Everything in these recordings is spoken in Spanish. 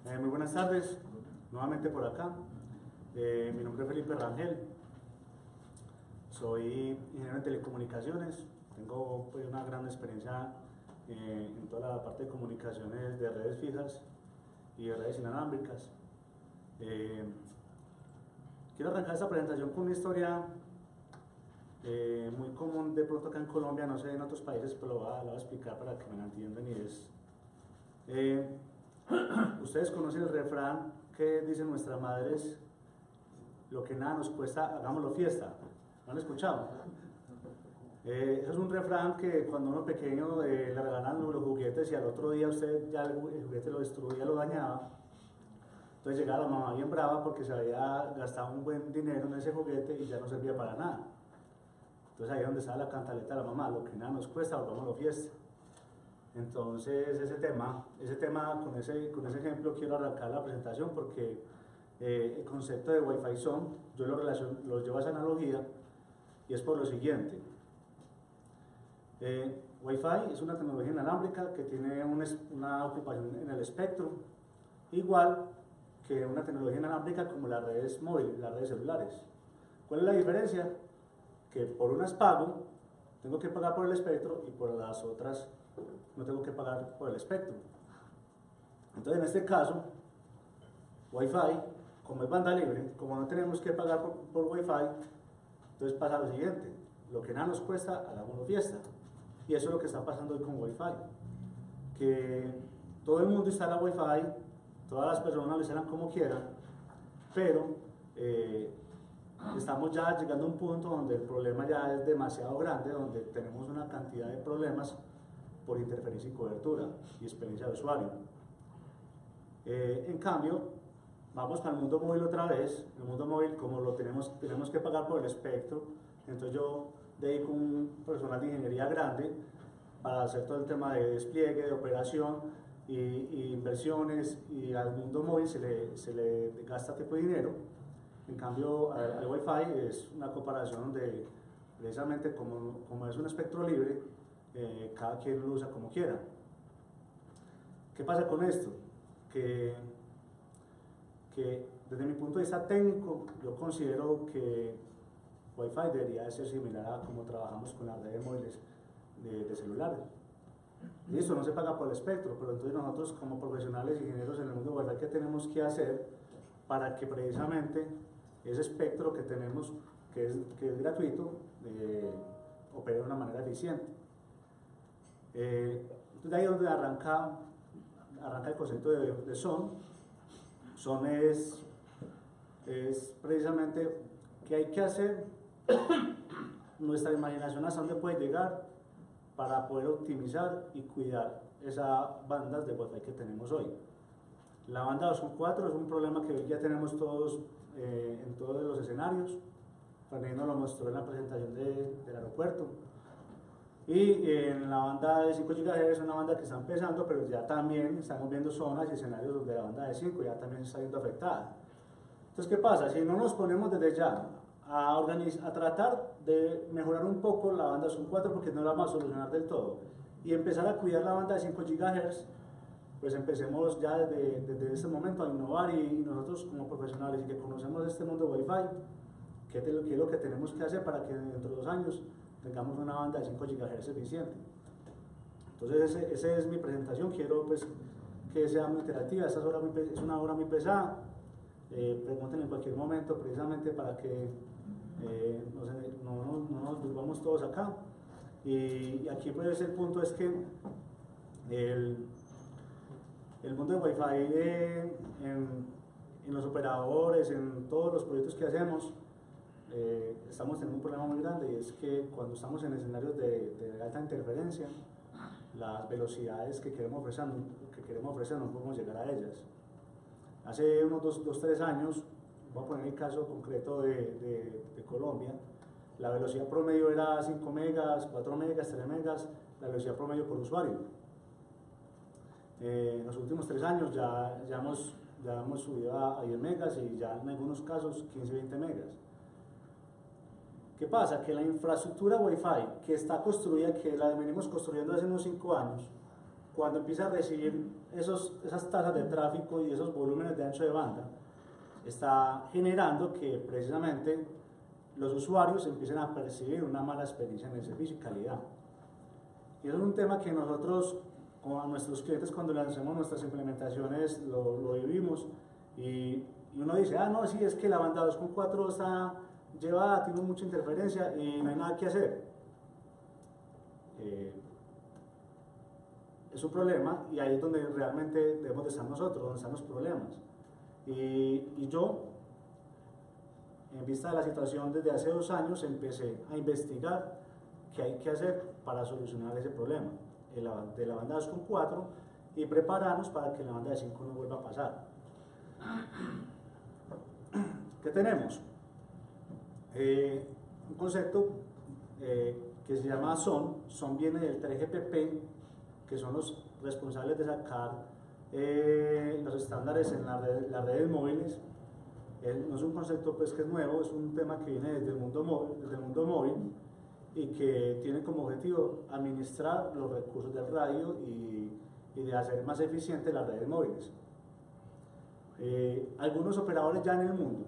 Muy buenas tardes, nuevamente por acá. Mi nombre es Felipe Rangel, soy ingeniero en telecomunicaciones, tengo pues, una gran experiencia en toda la parte de comunicaciones de redes fijas y de redes inalámbricas. Quiero arrancar esta presentación con una historia muy común de pronto acá en Colombia, no sé en otros países, pero la voy a explicar para que me la entiendan y es... ustedes conocen el refrán que dicen nuestras madres: lo que nada nos cuesta, hagámoslo fiesta. ¿Lo han escuchado? Eso es un refrán que cuando uno pequeño le regalan los juguetes y al otro día usted ya el juguete lo destruía, lo dañaba. Entonces llegaba la mamá bien brava porque se había gastado un buen dinero en ese juguete y ya no servía para nada. Entonces ahí es donde estaba la cantaleta de la mamá: lo que nada nos cuesta, hagámoslo fiesta. Entonces ese tema con ese ejemplo quiero arrancar la presentación porque el concepto de Wi-Fi Zone yo lo llevo a esa analogía y es por lo siguiente. Wi-Fi es una tecnología inalámbrica que tiene una ocupación en el espectro igual que una tecnología inalámbrica como las redes móviles, las redes celulares. ¿Cuál es la diferencia? Que por unas pago, tengo que pagar por el espectro, y por las otras no tengo que pagar por el espectro. Entonces en este caso, Wi-Fi, como es banda libre, como no tenemos que pagar por Wi-Fi, entonces pasa lo siguiente: lo que nada nos cuesta, hagámoslo fiesta. Y eso es lo que está pasando hoy con Wi-Fi, que todo el mundo instala Wi-Fi, todas las personas lo instalan como quieran, pero estamos ya llegando a un punto donde el problema ya es demasiado grande, donde tenemos una cantidad de problemas por interferencia y cobertura y experiencia de usuario. En cambio, vamos para el mundo móvil otra vez. El mundo móvil, como lo tenemos que pagar por el espectro, entonces yo dedico un personal de ingeniería grande para hacer todo el tema de despliegue, de operación y inversiones, y al mundo móvil se le gasta tiempo y dinero. En cambio, el Wi-Fi es una comparación donde precisamente como es un espectro libre, cada quien lo usa como quiera. ¿Qué pasa con esto? Que desde mi punto de vista técnico, yo considero que Wi-Fi debería de ser similar a como trabajamos con las redes móviles de celulares. Listo, no se paga por el espectro, pero entonces nosotros como profesionales y ingenieros en el mundo Wi-Fi, ¿qué tenemos que hacer para que precisamente ese espectro que tenemos, que es gratuito, opere de una manera eficiente? Entonces ahí es donde arranca el concepto de SON. SON es precisamente qué hay que hacer, nuestra imaginación hasta dónde puede llegar para poder optimizar y cuidar esas bandas de Wi-Fi que tenemos hoy. La banda 2.4 es un problema que hoy ya tenemos todos en todos los escenarios. También nos lo mostró en la presentación del aeropuerto. Y en la banda de 5 GHz es una banda que está empezando, pero ya también estamos viendo zonas y escenarios donde la banda de 5 ya también está siendo afectada. Entonces, ¿qué pasa? Si no nos ponemos desde ya a tratar de mejorar un poco la banda 4, porque no la vamos a solucionar del todo, y empezar a cuidar la banda de 5 GHz, pues empecemos ya desde este momento a innovar, y nosotros como profesionales y que conocemos este mundo Wi-Fi, ¿qué es lo que tenemos que hacer para que dentro de 2 años tengamos una banda de 5 GHz eficiente? Entonces esa es mi presentación. Quiero pues que sea muy interactiva. Esta es una hora muy pesada. Pregunten en cualquier momento, precisamente para que no nos volvamos todos acá. Y aquí pues el punto es que el mundo de Wi-Fi en los operadores, en todos los proyectos que hacemos, estamos teniendo un problema muy grande, y es que cuando estamos en escenarios de alta interferencia, las velocidades que queremos ofrecer no podemos llegar a ellas. Hace unos 2-3 años, voy a poner el caso concreto de Colombia, la velocidad promedio era 5 megas, 4 megas, 3 megas, la velocidad promedio por usuario. En los últimos 3 años ya hemos subido a 10 megas y ya en algunos casos 15-20 megas. ¿Qué pasa? Que la infraestructura Wi-Fi que está construida, que la venimos construyendo hace unos 5 años, cuando empieza a recibir esas tasas de tráfico y esos volúmenes de ancho de banda está generando que precisamente los usuarios empiecen a percibir una mala experiencia en el servicio y calidad. Y eso es un tema que nosotros, con nuestros clientes, cuando lanzamos nuestras implementaciones, lo vivimos y uno dice, ah, no, sí, es que la banda 2.4 está llevada, tiene mucha interferencia y no hay nada que hacer. Es un problema y ahí es donde realmente debemos de estar nosotros, donde están los problemas. Y yo, en vista de la situación desde hace 2 años, empecé a investigar qué hay que hacer para solucionar ese problema de la banda 2.4 y prepararnos para que la banda de 5 no vuelva a pasar. ¿Qué tenemos? Un concepto que se llama SON. SON viene del 3GPP, que son los responsables de sacar los estándares en las redes móviles. No es un concepto pues, que es nuevo, es un tema que viene desde el mundo móvil y que tiene como objetivo administrar los recursos del radio y de hacer más eficientes las redes móviles. Algunos operadores ya en el mundo,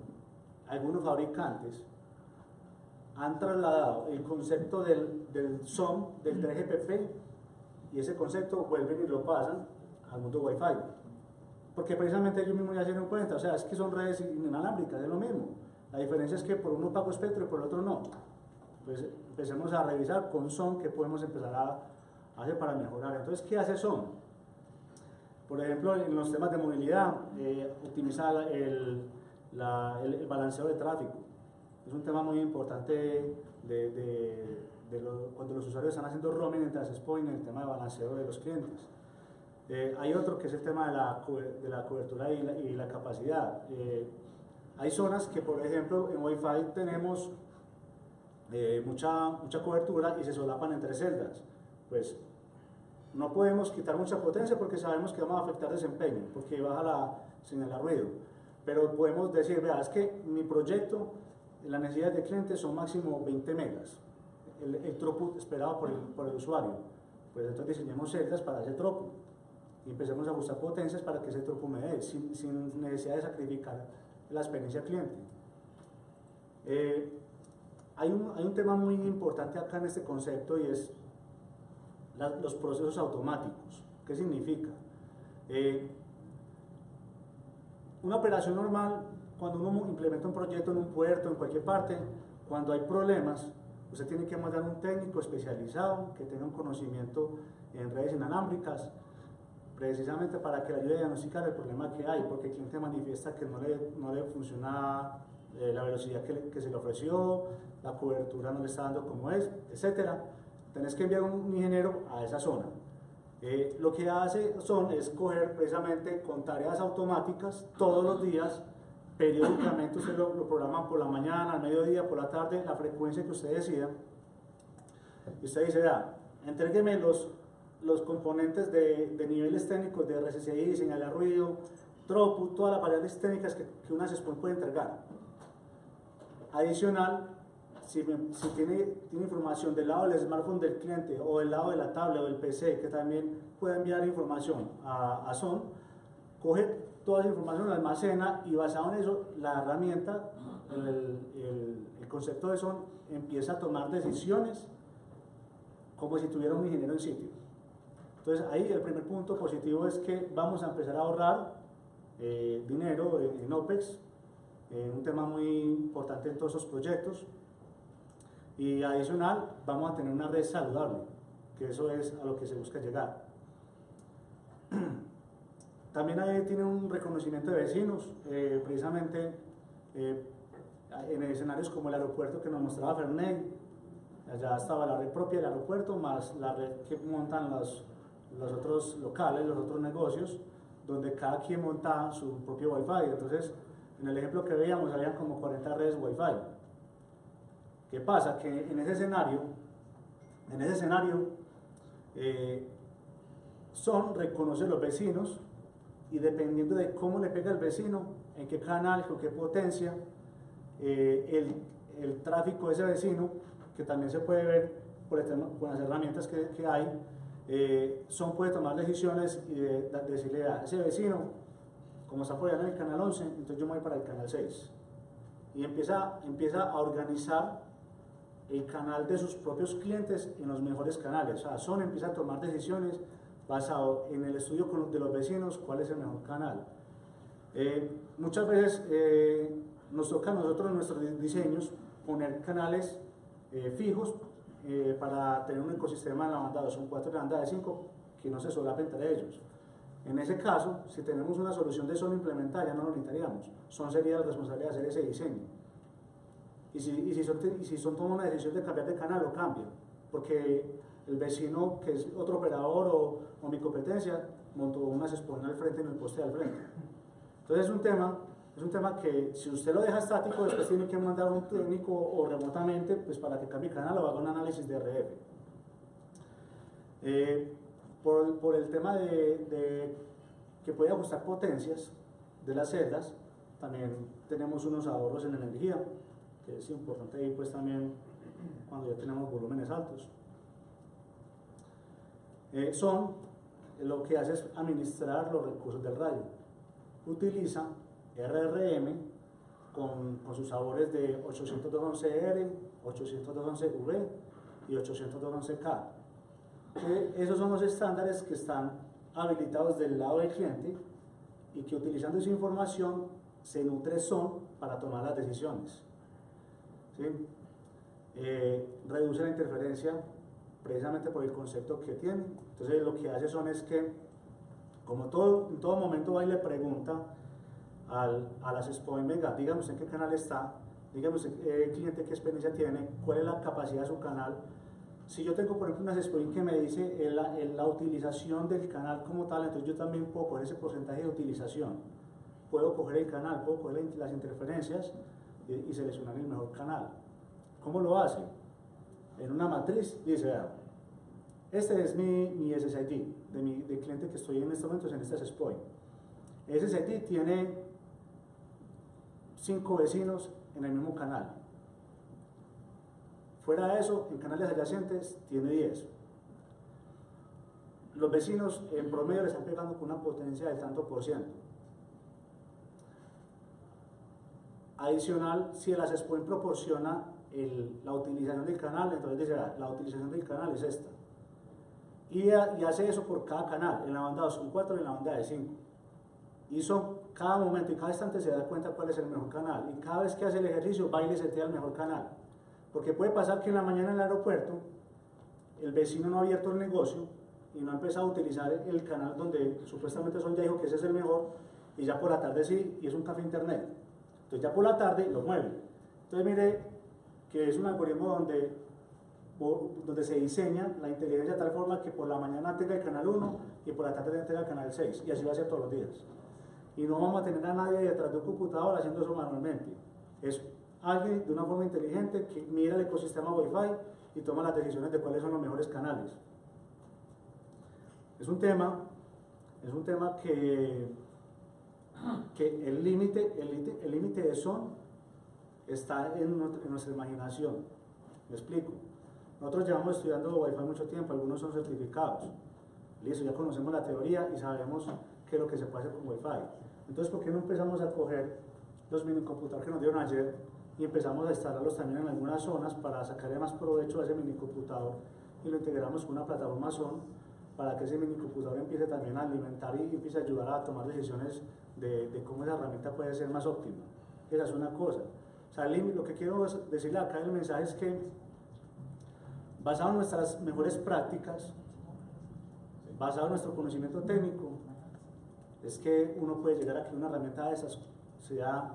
algunos fabricantes, han trasladado el concepto del SON, del 3GPP, y ese concepto vuelven y lo pasan al mundo Wi-Fi. Porque precisamente ellos mismos ya se dieron cuenta, o sea, es que son redes inalámbricas, es lo mismo. La diferencia es que por uno pago espectro y por el otro no. Pues empecemos a revisar con SON qué podemos empezar a hacer para mejorar. Entonces, ¿qué hace SON? Por ejemplo, en los temas de movilidad, optimizar el balanceo de tráfico. Es un tema muy importante cuando los usuarios están haciendo roaming entre las SPO, en el tema de balanceo de los clientes. Hay otro que es el tema de la cobertura y la capacidad. Hay zonas que, por ejemplo, en Wi-Fi tenemos mucha cobertura y se solapan entre celdas. Pues no podemos quitar mucha potencia porque sabemos que vamos a afectar desempeño, porque baja la señal a ruido. Pero podemos decir, vea, es que mi proyecto, las necesidades de clientes son máximo 20 megas, el throughput esperado por el usuario. Pues entonces diseñemos celdas para ese throughput y empecemos a ajustar potencias para que ese throughput me dé, sin necesidad de sacrificar la experiencia cliente. Hay un tema muy importante acá en este concepto y es los procesos automáticos. ¿Qué significa? Una operación normal, cuando uno implementa un proyecto en un puerto, en cualquier parte, cuando hay problemas, usted tiene que mandar un técnico especializado que tenga un conocimiento en redes inalámbricas, precisamente para que le ayude a diagnosticar el problema que hay, porque el cliente manifiesta que no le funciona la velocidad que se le ofreció, la cobertura no le está dando como es, etc. Tenés que enviar un ingeniero a esa zona. Lo que hace SON es coger precisamente con tareas automáticas todos los días, periódicamente usted lo programa por la mañana, al mediodía, por la tarde, la frecuencia que usted decida. Y usted dice, vea, entrégueme los componentes de niveles técnicos de RSSI, señal de ruido, throughput, todas las variables técnicas que una SPOINT puede entregar. Adicional, si tiene información del lado del smartphone del cliente o del lado de la tablet o del PC, que también puede enviar información a SON, coge toda esa información, la almacena y basado en eso, la herramienta, el concepto de SON empieza a tomar decisiones como si tuviera un ingeniero en sitio. Entonces ahí el primer punto positivo es que vamos a empezar a ahorrar dinero en OPEX, un tema muy importante en todos esos proyectos. Y adicional, vamos a tener una red saludable, que eso es a lo que se busca llegar. También ahí tiene un reconocimiento de vecinos, precisamente en escenarios como el aeropuerto que nos mostraba Ferney. Allá estaba la red propia del aeropuerto, más la red que montan los otros locales, los otros negocios, donde cada quien monta su propio Wi-Fi. Entonces, en el ejemplo que veíamos, habían como 40 redes Wi-Fi. ¿Qué pasa? Que en ese escenario SON reconoce los vecinos y dependiendo de cómo le pega el vecino, en qué canal, con qué potencia, el tráfico de ese vecino, que también se puede ver con las herramientas que hay, Son puede tomar decisiones y decirle a ese vecino, como está por allá en el canal 11, entonces yo me voy para el canal 6. Y empieza a organizar el canal de sus propios clientes en los mejores canales. O sea, Son empieza a tomar decisiones basado en el estudio de los vecinos, cuál es el mejor canal. Muchas veces nos toca a nosotros en nuestros diseños poner canales fijos para tener un ecosistema en la banda 2.4 y la banda de 5 que no se solapen entre ellos. En ese caso, si tenemos una solución de Son implementada, ya no lo necesitaríamos. Son sería la responsabilidad de hacer ese diseño. Y si Son toma una decisión de cambiar de canal, lo cambia. Porque el vecino, que es otro operador o mi competencia, montó unas exponen al frente en el poste al frente. Entonces es un tema que si usted lo deja estático, después tiene que mandar a un técnico o remotamente pues para que cambie canal o haga un análisis de RF. Por el tema de que puede ajustar potencias de las celdas, también tenemos unos ahorros en energía, que es importante ir pues también cuando ya tenemos volúmenes altos. Son lo que hace es administrar los recursos del radio. Utiliza RRM con sus sabores de 802.11R, 802.11V y 802.11K. Esos son los estándares que están habilitados del lado del cliente y que utilizando esa información se nutre Son para tomar las decisiones. ¿Sí? Reduce la interferencia precisamente por el concepto que tiene. Entonces lo que hace Son es que, como en todo momento va y le pregunta a las SPOIN, venga, díganos en qué canal está, díganos el cliente qué experiencia tiene, cuál es la capacidad de su canal. Si yo tengo, por ejemplo, unas SPOIN que me dice la utilización del canal como tal, entonces yo también puedo coger ese porcentaje de utilización. Puedo coger el canal, puedo coger las interferencias y seleccionar el mejor canal. ¿Cómo lo hace? En una matriz dice, vea, este es mi SSID del cliente que estoy en este momento en estas SPOIN. SSID tiene 5 vecinos en el mismo canal. Fuera de eso, en canales adyacentes tiene 10. Los vecinos en promedio le están pegando con una potencia del tanto por ciento. Adicional, si el SPOIN proporciona la utilización del canal, entonces dice, la utilización del canal es esta. Y hace eso por cada canal, en la banda 2.4 y en la banda de 5. Y cada momento y cada instante se da cuenta cuál es el mejor canal. Y cada vez que hace el ejercicio, va y le setea el mejor canal. Porque puede pasar que en la mañana en el aeropuerto, el vecino no ha abierto el negocio y no ha empezado a utilizar el canal donde supuestamente Son ya dijo que ese es el mejor, y ya por la tarde sí, y es un café internet. Entonces ya por la tarde lo mueve. Entonces mire que es un algoritmo donde se diseña la inteligencia de tal forma que por la mañana tenga el canal 1 y por la tarde tenga el canal 6, y así va a ser todos los días. Y no vamos a tener a nadie detrás de un computador haciendo eso manualmente. Es alguien de una forma inteligente que mira el ecosistema Wi-Fi y toma las decisiones de cuáles son los mejores canales. Es un tema que el límite de Son está en nuestra imaginación. Me explico. Nosotros llevamos estudiando Wi-Fi mucho tiempo, algunos son certificados. Listo, ya conocemos la teoría y sabemos qué es lo que se puede hacer con Wi-Fi. Entonces, ¿por qué no empezamos a coger los minicomputadores que nos dieron ayer y empezamos a instalarlos también en algunas zonas para sacarle más provecho a ese minicomputador y lo integramos con una plataforma Son para que ese minicomputador empiece también a alimentar y empiece a ayudar a tomar decisiones de cómo esa herramienta puede ser más óptima? Esa es una cosa. O sea, lo que quiero decirle acá en el mensaje es que, basado en nuestras mejores prácticas, basado en nuestro conocimiento técnico, es que uno puede llegar a que una herramienta de esas sea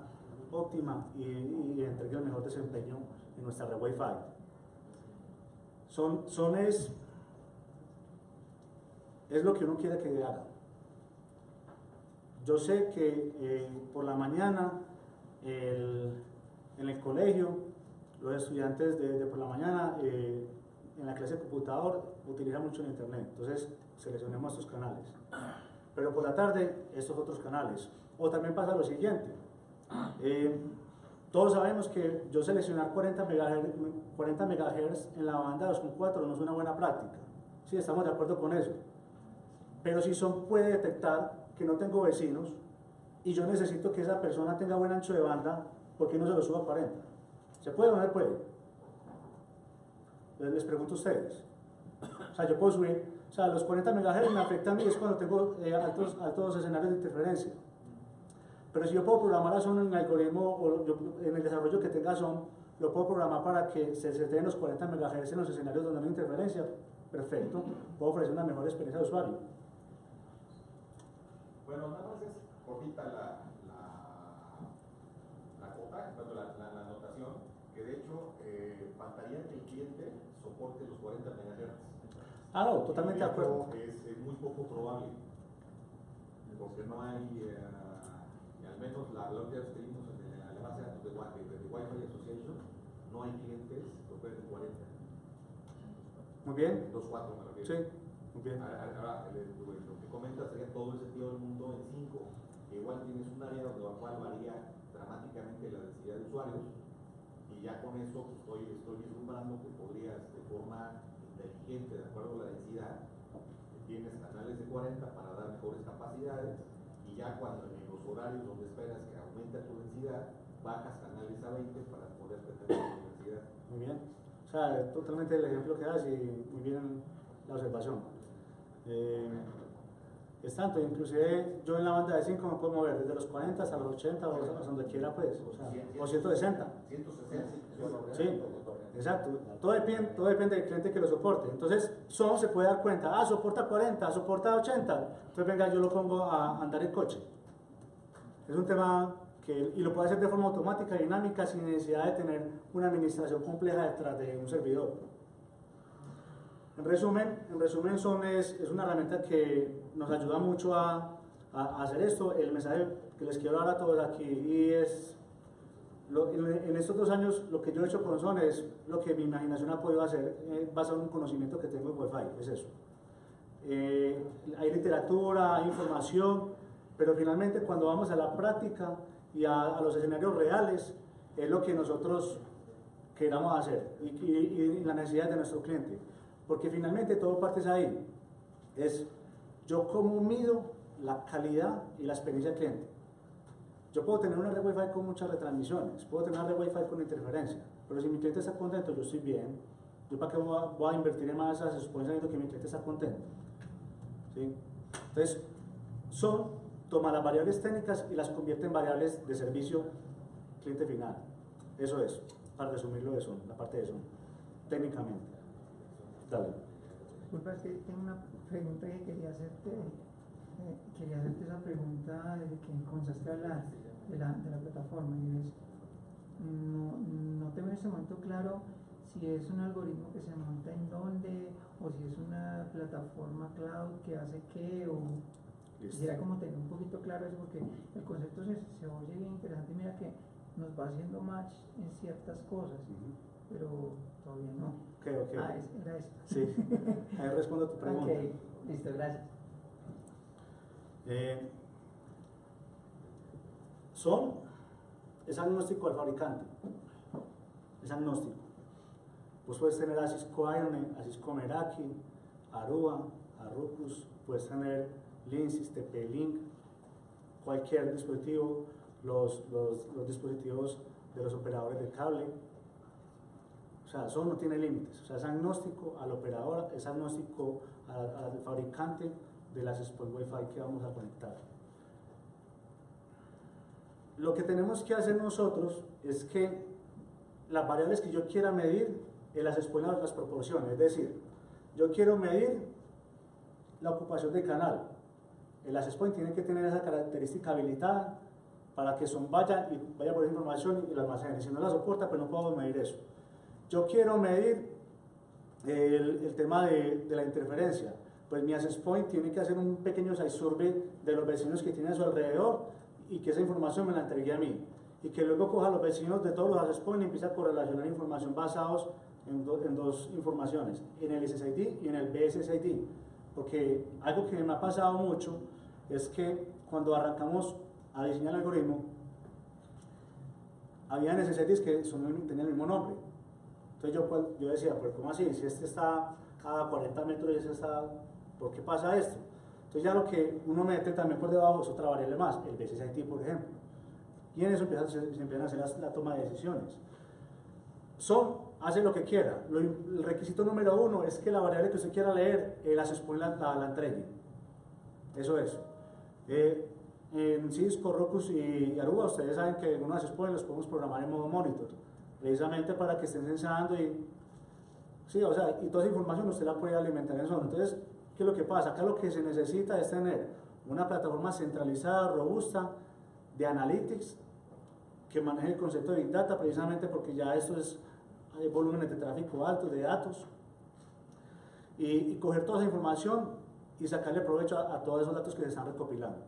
óptima y entregue el mejor desempeño en nuestra red Wi-Fi. Son es lo que uno quiere que haga. Yo sé que por la mañana en el colegio, los estudiantes de por la mañana en la clase de computador utilizan mucho el internet, entonces seleccionemos estos canales. Pero por la tarde, estos otros canales. O también pasa lo siguiente. Todos sabemos que yo seleccionar 40 MHz en la banda 2.4 no es una buena práctica. Sí, estamos de acuerdo con eso. Pero si Son puede detectar que no tengo vecinos y yo necesito que esa persona tenga buen ancho de banda, ¿por qué no se lo subo a 40? ¿Se puede o no se puede? Les pregunto a ustedes. O sea, yo puedo subir, o sea, los 40 MHz me afectan a mí, es cuando tengo altos escenarios de interferencia. Pero si yo puedo programar a Son en el algoritmo o en el desarrollo que tenga Son, lo puedo programar para que se den los 40 MHz en los escenarios donde no hay interferencia, perfecto, puedo ofrecer una mejor experiencia de usuario. Bueno, nada más es cortita la anotación, que de hecho faltaría que el cliente soporte los 40 MHz. Ah, no, totalmente de acuerdo. Es muy poco probable, porque no hay, al menos la última vez que vimos en la base de datos de Wi-Fi Association, no hay clientes que operen 40. Muy bien. 2.4 me refiero. Sí, muy bien. Ahora, lo que comentas sería todo el sentido del mundo en 5. Igual tienes un área donde la cual varía dramáticamente la densidad de usuarios, y ya con eso estoy vislumbrando que podrías, de forma inteligente, de acuerdo a la densidad, tienes canales de 40 para dar mejores capacidades, y ya cuando en los horarios donde esperas que aumente tu densidad, bajas canales a 20 para poder tener mejor densidad. Muy bien. O sea, totalmente el ejemplo que das y muy bien la observación. Es tanto, inclusive yo en la banda de 5 me puedo mover desde los 40 hasta los 80 o hasta donde quiera, pues, o sea, o 160. 160. Sí, exacto. Todo depende del cliente que lo soporte. Entonces, Son se puede dar cuenta, soporta 40, soporta 80. Entonces, venga, yo lo pongo a andar en coche. Es un tema y lo puede hacer de forma automática, dinámica, sin necesidad de tener una administración compleja detrás de un servidor. En resumen Son es una herramienta que nos ayuda mucho a hacer esto. El mensaje que les quiero dar a todos aquí y es, en estos 2 años lo que yo he hecho con Son es lo que mi imaginación ha podido hacer basado en un conocimiento que tengo en Wi-Fi, es eso. Hay literatura, hay información, pero finalmente cuando vamos a la práctica y a los escenarios reales es lo que nosotros queramos hacer y la necesidad de nuestro cliente, porque finalmente todo parte de ahí, es yo cómo mido la calidad y la experiencia del cliente. Yo puedo tener una red Wi-Fi con muchas retransmisiones, puedo tener una red Wi-Fi con interferencia, pero si mi cliente está contento, yo estoy bien. ¿Yo para qué voy a invertir en más? Se supone sabiendo que mi cliente está contento. ¿Sí? Entonces, Son toma las variables técnicas y las convierte en variables de servicio cliente final. Eso es, para resumirlo de Son, la parte de Son, técnicamente. Dale. Disculpa, es que tengo una pregunta que quería hacerte. Quería hacerte esa pregunta desde que comenzaste a hablar de la plataforma, y es, no tengo en este momento claro si es un algoritmo que se monta en dónde, o si es una plataforma cloud que hace qué, o quisiera como tener un poquito claro eso, porque el concepto se oye bien interesante, y mira que nos va haciendo match en ciertas cosas, pero todavía no. Ok. Era eso. Sí, ahí respondo a tu pregunta. Ok, listo, gracias. Son es agnóstico al fabricante, es agnóstico. Vos puedes tener a Cisco Iron, a Cisco Meraki, Aruba, Arrupus, puedes tener Linksys, TP-Link, cualquier dispositivo, los dispositivos de los operadores de cable. O sea, Son no tiene límites, o sea, es agnóstico al operador, es agnóstico al fabricante de las spots Wi-Fi que vamos a conectar. Lo que tenemos que hacer nosotros es que las variables que yo quiera medir, las exponga las proporciones, es decir, yo quiero medir la ocupación de canal. El access point tiene que tener esa característica habilitada para que Son vaya por esa información y la almacene. Si no la soporta, pues no puedo medir eso. Yo quiero medir el tema de la interferencia. Pues mi access point tiene que hacer un pequeño site survey de los vecinos que tiene a su alrededor y que esa información me la entregue a mí. Y que luego coja a los vecinos de todos los access points y empiece a correlacionar información basados en dos informaciones, en el SSID y en el BSSID. Porque algo que me ha pasado mucho es que cuando arrancamos a diseñar el algoritmo, había SSIDs que tenían el mismo nombre. Entonces yo decía, pues ¿cómo así? Si este está cada 40 metros y eso está, ¿por qué pasa esto? Entonces ya lo que uno mete también por debajo es otra variable más, el BCCIT por ejemplo, y en eso se empiezan a hacer la toma de decisiones. Hace lo que quiera, el requisito número 1 es que la variable que usted quiera leer, la SESPOIN la entregue, eso es. En Cisco, Rocus y Aruba, ustedes saben que algunos SESPOIN los podemos programar en modo monitor, precisamente para que estén censando y, sí, o sea, y toda esa información usted la puede alimentar en Zona. Entonces, ¿qué es lo que pasa? Acá lo que se necesita es tener una plataforma centralizada, robusta, de analytics, que maneje el concepto de Big Data, precisamente porque ya esto es volúmenes de tráfico altos, de datos, y coger toda esa información y sacarle provecho a todos esos datos que se están recopilando.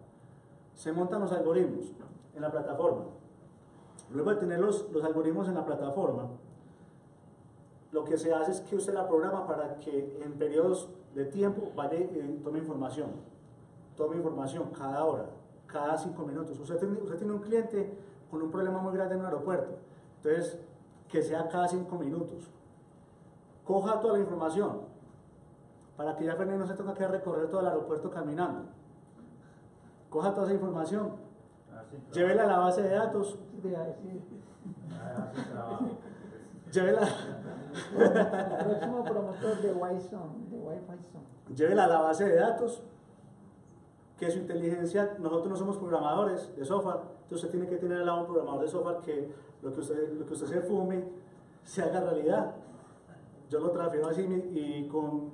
Se montan los algoritmos en la plataforma. Luego de tener los algoritmos en la plataforma, lo que se hace es que usted la programa para que en periodos de tiempo vaya y tome información cada hora, cada 5 minutos. Usted tiene un cliente con un problema muy grande en un aeropuerto, entonces que sea cada 5 minutos. Coja toda la información para que ya no se tenga que recorrer todo el aeropuerto caminando. Coja toda esa información, llévela a la base de datos, llévela. El próximo promotor de Wi-Fi Zone. Llévela a la base de datos, que su inteligencia, nosotros no somos programadores de software, entonces usted tiene que tener al lado un programador de software que lo que usted se fume se haga realidad. Yo lo transfiero así y con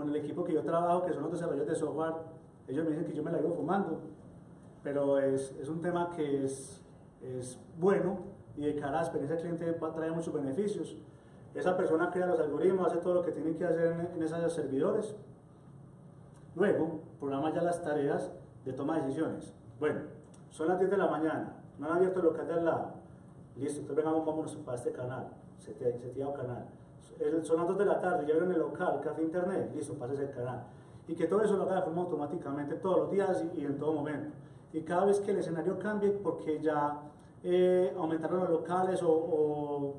el equipo que yo trabajo, que son los desarrolladores de software, ellos me dicen que yo me la vivo fumando, pero es un tema que es bueno y de cara a la experiencia del cliente trae muchos beneficios. Esa persona crea los algoritmos, hace todo lo que tiene que hacer en esos servidores. Luego, programa ya las tareas de toma de decisiones. Bueno, son las 10 de la mañana, no han abierto el local de al lado. Listo, entonces vámonos para este canal, seteado canal. Son las 2 de la tarde, ya vieron el local, café internet, listo, pásese el canal. Y que todo eso lo haga de forma automáticamente todos los días y en todo momento. Y cada vez que el escenario cambie, porque ya aumentaron los locales o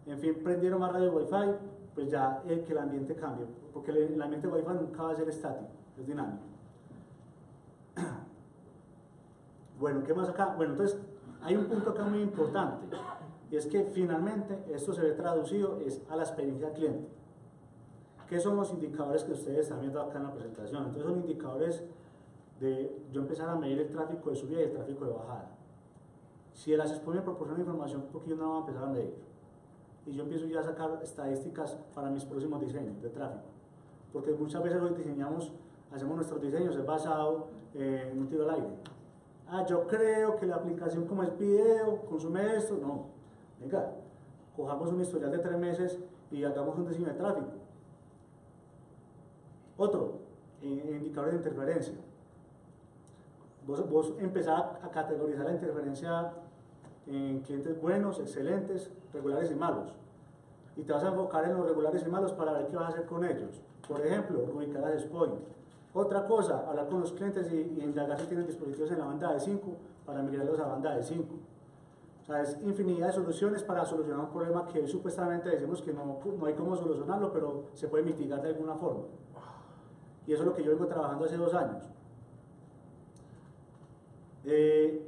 en fin, prendieron más radio Wi-Fi, pues ya que el ambiente cambie, porque el ambiente Wi-Fi nunca va a ser estático, es dinámico. Bueno, ¿qué más acá? Bueno, entonces, hay un punto acá muy importante, y es que finalmente esto se ve traducido a la experiencia del cliente. ¿Qué son los indicadores que ustedes están viendo acá en la presentación? Entonces son indicadores de yo empezar a medir el tráfico de subida y el tráfico de bajada. Si el SESPOIN me proporciona información, porque yo no voy a empezar a medir. Y yo empiezo ya a sacar estadísticas para mis próximos diseños de tráfico. Porque muchas veces hoy hacemos nuestros diseños, es basado en un tiro al aire. Yo creo que la aplicación como es video, consume esto. No, venga, cojamos un historial de 3 meses y hagamos un diseño de tráfico. Otro, indicadores de interferencia. Vos empezás a categorizar la interferencia en clientes buenos, excelentes, regulares y malos. Y te vas a enfocar en los regulares y malos para ver qué vas a hacer con ellos. Por ejemplo, ubicar a SESPOIN. Otra cosa, hablar con los clientes y indagar si tienen dispositivos en la banda de 5 para migrarlos a banda de 5. O sea, es infinidad de soluciones para solucionar un problema que supuestamente decimos que no hay cómo solucionarlo, pero se puede mitigar de alguna forma. Y eso es lo que yo vengo trabajando hace 2 años. El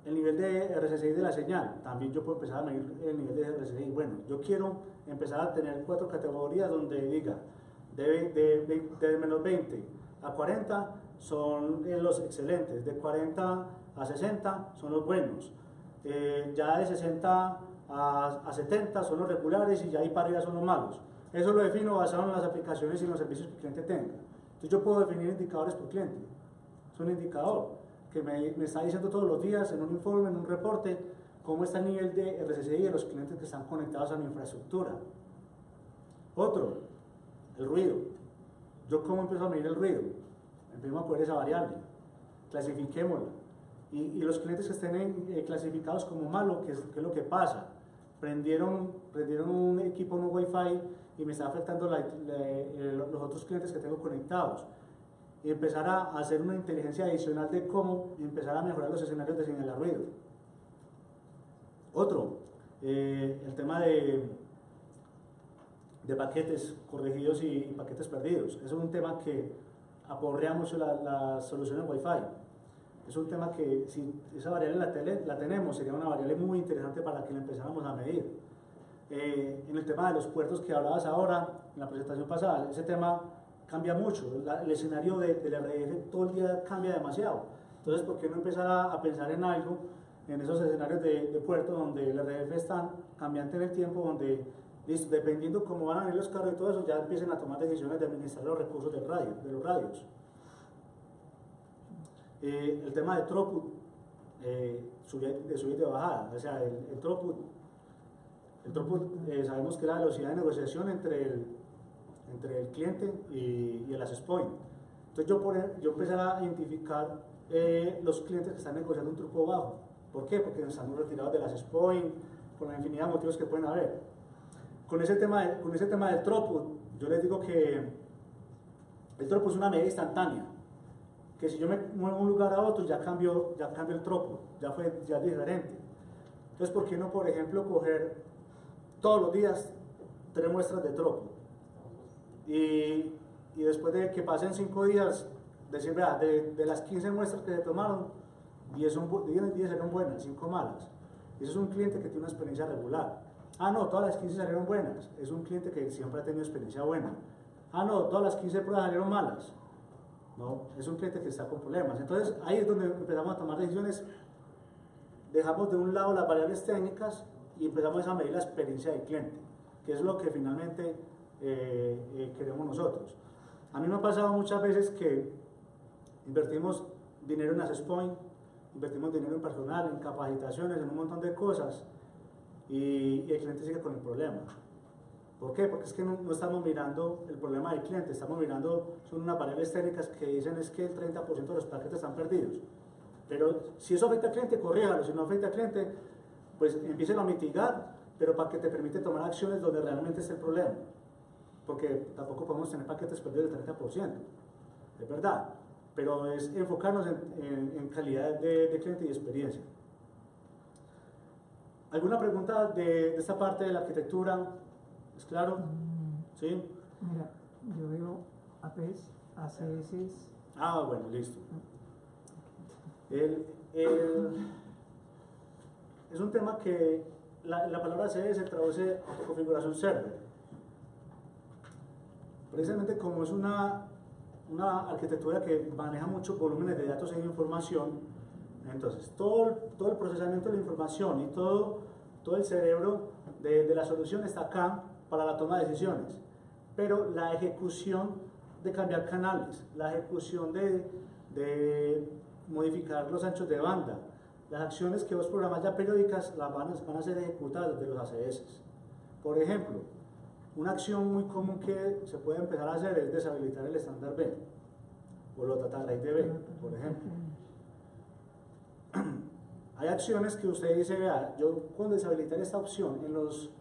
nivel de RSSI de la señal, también yo puedo empezar a medir el nivel de RSSI. Bueno, yo quiero empezar a tener 4 categorías donde diga de menos 20 a 40 son los excelentes, de 40 a 60 son los buenos, ya de 60 a 70 son los regulares y ya ahí para arriba son los malos. Eso lo defino basado en las aplicaciones y en los servicios que el cliente tenga. Entonces yo puedo definir indicadores por cliente. Es un indicador que me está diciendo todos los días en un informe, en un reporte, cómo está el nivel de RSSI de los clientes que están conectados a mi infraestructura. Otro, el ruido. ¿Yo cómo empiezo a medir el ruido? Empiezo a coger esa variable, clasifiquémosla. Y los clientes que estén clasificados como malo, ¿qué es lo que pasa? Prendieron un equipo no Wi-Fi y me está afectando los otros clientes que tengo conectados. Y empezar a hacer una inteligencia adicional de cómo empezar a mejorar los escenarios de señal de ruido. Otro, el tema de de paquetes corregidos y paquetes perdidos. Eso es un tema que aporrea mucho las soluciones Wi-Fi. Es un tema que si esa variable la tenemos, sería una variable muy interesante para que la empezáramos a medir. En el tema de los puertos que hablabas ahora, en la presentación pasada, ese tema cambia mucho. El escenario del RF todo el día cambia demasiado. Entonces, ¿por qué no empezar a pensar en algo, en esos escenarios de puertos donde el RF es tan cambiante en el tiempo, donde listo, dependiendo cómo van a venir los carros y todo eso, ya empiecen a tomar decisiones de administrar los recursos de los radios? El tema de throughput, de subida y de bajada, o sea, el throughput sabemos que es la velocidad de negociación entre el cliente y el access point. Entonces yo empezar a identificar los clientes que están negociando un throughput bajo. ¿Por qué? Porque están retirados del access point, por la infinidad de motivos que pueden haber. Con ese tema del throughput, yo les digo que el throughput es una medida instantánea, que si yo me muevo de un lugar a otro ya cambio el throughput, ya es diferente. Entonces, ¿por qué no, por ejemplo, coger todos los días 3 muestras de throughput y después de que pasen 5 días, decir, vea, de las 15 muestras que se tomaron, 10 salieron buenas, 5 malas? Ese es un cliente que tiene una experiencia regular. Ah, no, todas las 15 salieron buenas. Es un cliente que siempre ha tenido experiencia buena. Ah, no, todas las 15 pruebas salieron malas. No, es un cliente que está con problemas. Entonces, ahí es donde empezamos a tomar decisiones. Dejamos de un lado las variables técnicas y empezamos a medir la experiencia del cliente, que es lo que finalmente queremos nosotros. A mí me ha pasado muchas veces que invertimos dinero en access point, invertimos dinero en personal, en capacitaciones, en un montón de cosas, y el cliente sigue con el problema. ¿Por qué? Porque es que no estamos mirando el problema del cliente, estamos mirando, son unas variables técnicas que dicen es que el 30% de los paquetes están perdidos. Pero si eso afecta al cliente, corríjalo. Si no afecta al cliente, pues empiecen a mitigar, pero para que te permite tomar acciones donde realmente es el problema. Porque tampoco podemos tener paquetes perdidos del 30%, es verdad. Pero es enfocarnos en calidad de cliente y experiencia. ¿Alguna pregunta de esta parte de la arquitectura? ¿Es claro? ¿Sí? Mira, yo veo APs, ACS. Ah, bueno, listo. Es un tema que la palabra ACS se traduce a configuración server. Precisamente como es una arquitectura que maneja muchos volúmenes de datos e información, entonces todo el procesamiento de la información y todo el cerebro de la solución está acá para la toma de decisiones, pero la ejecución de cambiar canales, la ejecución de modificar los anchos de banda, las acciones que vos programas ya periódicas las van a ser ejecutadas de los ACS. Por ejemplo, una acción muy común que se puede empezar a hacer es deshabilitar el estándar B o los data rate de B, por ejemplo. Hay acciones que usted dice, vea, yo con deshabilitar esta opción en los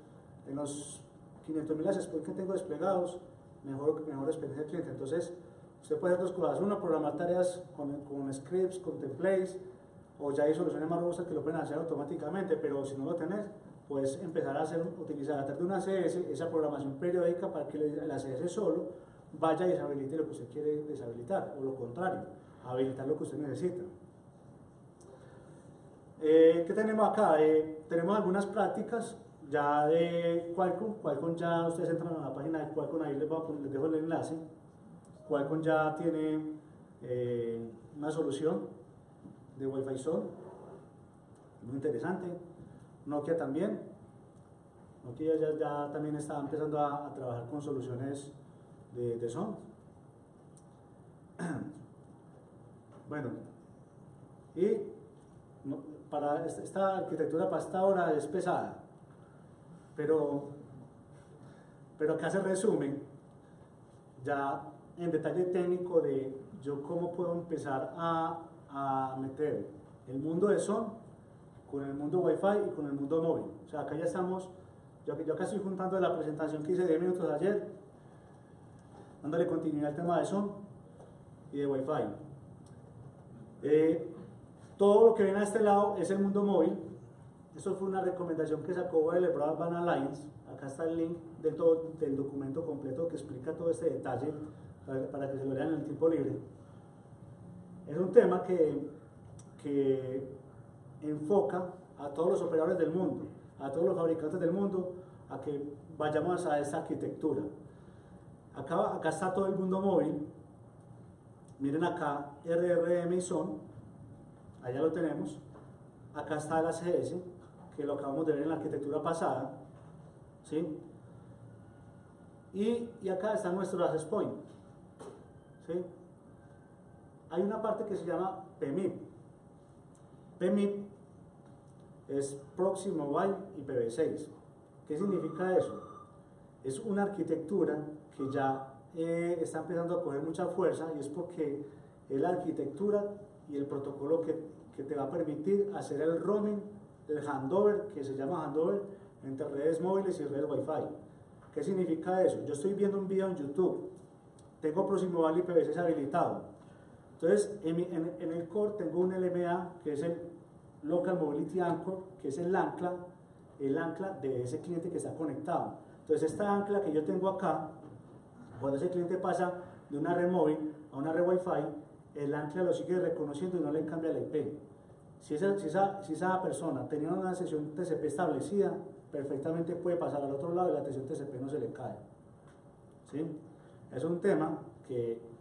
500.000 access points que tengo desplegados, mejor experiencia del cliente. Entonces, usted puede hacer 2 cosas. Una, programar tareas con scripts, con templates, o ya hay soluciones más robustas que lo pueden hacer automáticamente, pero si no lo tenés, puedes empezar a utilizar a través de una ACS esa programación periódica para que el ACS solo vaya y deshabilite lo que usted quiere deshabilitar, o lo contrario, habilitar lo que usted necesita. ¿Qué tenemos acá? Tenemos algunas prácticas ya de Qualcomm. Qualcomm ya, ustedes entran a la página de Qualcomm, ahí les dejo el enlace. Qualcomm ya tiene una solución de Wi-Fi Zone, muy interesante. Nokia también. Nokia ya también está empezando a trabajar con soluciones de Zone. Bueno, y para esta arquitectura para esta hora es pesada, pero acá se resume ya en detalle técnico de yo cómo puedo empezar a meter el mundo de Zone con el mundo Wi-Fi y con el mundo móvil. O sea, acá ya estamos, yo acá estoy juntando de la presentación que hice 10 minutos ayer, dándole continuidad al tema de Zone y de Wi-Fi. Todo lo que viene a este lado es el mundo móvil. eso fue una recomendación que sacó Wireless Broadband Alliance. Acá está el link del documento completo que explica todo este detalle para que se lo lean en el tiempo libre. Es un tema que enfoca a todos los operadores del mundo, a todos los fabricantes del mundo, a que vayamos a esta arquitectura. Acá está todo el mundo móvil. Miren acá RRM y SON, allá lo tenemos. Acá está el ACS, que lo acabamos de ver en la arquitectura pasada, ¿sí? Y acá está nuestro access point, ¿sí? Hay una parte que se llama PMIP. PMIP es Proxy Mobile IPv6. ¿Qué significa eso? Es una arquitectura que ya está empezando a coger mucha fuerza, y es porque es la arquitectura y el protocolo que te va a permitir hacer el roaming, el handover, que se llama handover entre redes móviles y redes Wi-Fi. ¿Qué significa eso? Yo estoy viendo un video en YouTube, tengo Proxy Mobile IPv6 habilitado. Entonces, en el core tengo un LMA, que es el Local Mobility Anchor, que es el ancla de ese cliente que está conectado. Entonces, esta ancla que yo tengo acá, cuando ese cliente pasa de una red móvil a una red Wi-Fi, el ancla lo sigue reconociendo y no le cambia la IP. Si esa persona tenía una sesión TCP establecida, perfectamente puede pasar al otro lado y la sesión TCP no se le cae. ¿Sí? Es un tema que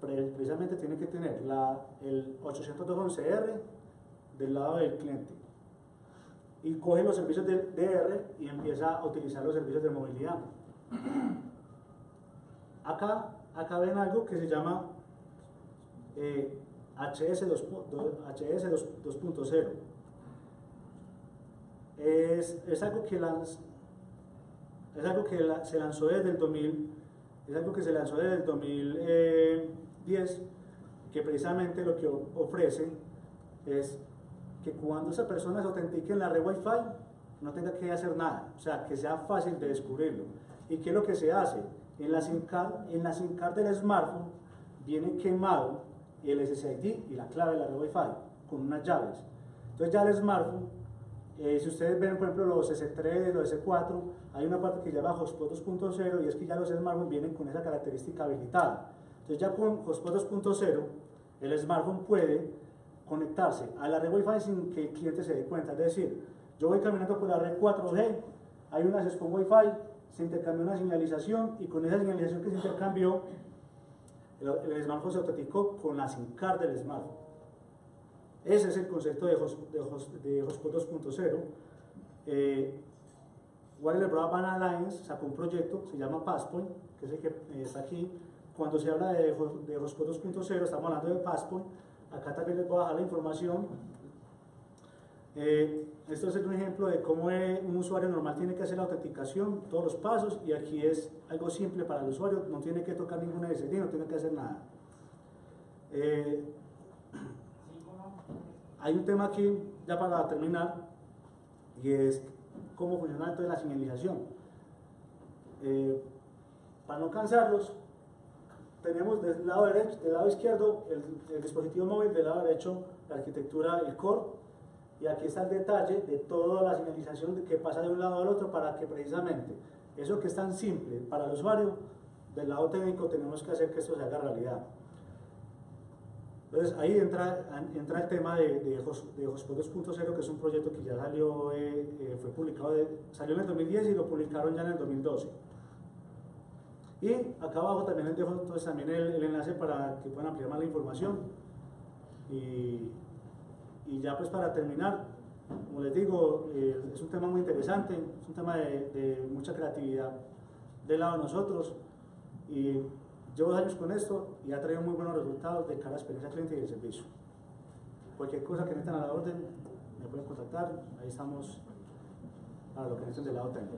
precisamente tiene que tener el 802.11r del lado del cliente, y coge los servicios de DR y empieza a utilizar los servicios de movilidad. Acá ven algo que se llama HS 2.0. Es algo que se lanzó desde el 2010, que precisamente lo que ofrece es que cuando esa persona se autentique en la red Wi-Fi no tenga que hacer nada, o sea, que sea fácil de descubrirlo. ¿Y qué es lo que se hace? En la SIM card del smartphone viene quemado el SSID y la clave de la red Wi-Fi con unas llaves. Entonces ya el smartphone, si ustedes ven por ejemplo los S3, los S4, hay una parte que se llama Hotspot 2.0, y es que ya los smartphones vienen con esa característica habilitada. Entonces ya con Hotspot 2.0 el smartphone puede conectarse a la red Wi-Fi sin que el cliente se dé cuenta. Es decir, yo voy caminando por la red 4G, hay un acceso con Wi-Fi, se intercambió una señalización, y con esa señalización que se intercambió, el smartphone se autenticó con la SIM card del smartphone. Ese es el concepto de Hotspot 2.0. Wireless Broadband Alliance sacó un proyecto, se llama Passpoint, que es el que está aquí. Cuando se habla de Hotspot 2.0 estamos hablando de Passpoint. Acá también les voy a dejar la información. Esto es un ejemplo de cómo un usuario normal tiene que hacer la autenticación, todos los pasos, y aquí es algo simple para el usuario, no tiene que tocar ninguna SSD, no tiene que hacer nada. Hay un tema aquí, ya para terminar, y es cómo funciona entonces la señalización. Para no cansarlos, tenemos del lado derecho, del lado izquierdo el dispositivo móvil, del lado derecho la arquitectura, el core, y aquí está el detalle de toda la señalización que pasa de un lado al otro, para que precisamente eso que es tan simple para el usuario, del lado técnico tenemos que hacer que esto se haga realidad. Entonces ahí entra el tema de Hotspot 2.0, que es un proyecto que ya salió, fue publicado, salió en el 2010 y lo publicaron ya en el 2012. Y acá abajo también les dejo entonces también el enlace para que puedan ampliar más la información. Y ya pues para terminar, como les digo, es un tema muy interesante, es un tema de mucha creatividad del lado de nosotros, y llevo 2 años con esto y ha traído muy buenos resultados de cara a la experiencia cliente y del servicio. Cualquier cosa que necesiten a la orden, me pueden contactar, ahí estamos para lo que necesiten del lado técnico.